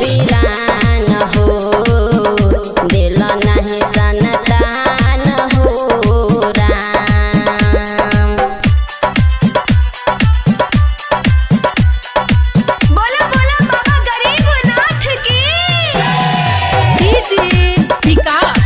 वीरान हो दिल नहीं संतान हो राम। बोला बोला बाबा गरीबनाथ की। डीजे विकास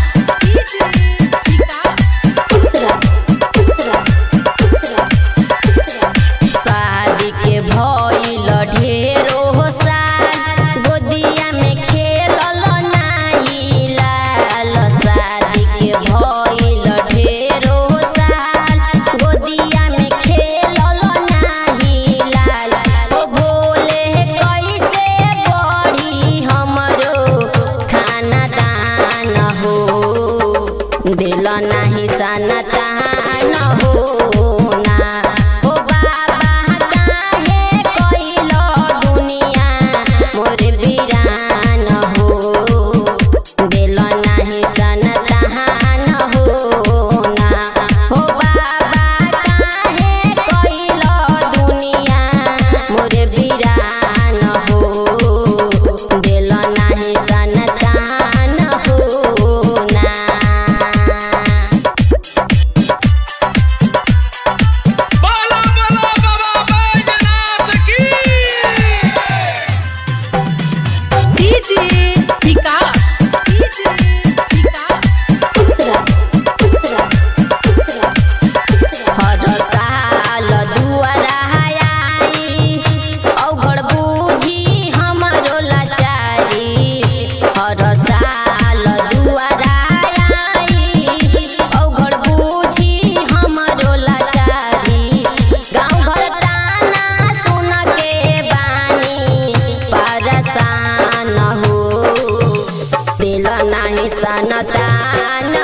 शादी के भइल ढेरो साल गोदिया में खेलल नाही लाल। शादी के भइल ढेरो साल गोदिया में खेलल नाही लाल। ओ भोले कैसे बढ़ी हमरो खाना दान हो दिल नहीं संतान हो ना। ओ बाबा काहे कइलो दुनिया मोर वीरान हो दिल नहीं संतान हो ना। ओ बाबा काहे कइलो दुनिया मोर वीरान हो दिल नहीं संतान हो ना। बोला बोला बाबा बैजनाथ की। डीजे विकास हर साल दुआरा आई औघड़ बूझी हमरो लाचारी। हर साल दुआरा आई औघड़ बूझी हमरो लाचारी। गाँव घर ताना सुन के बानी परेशान हो दिल नहीं संतान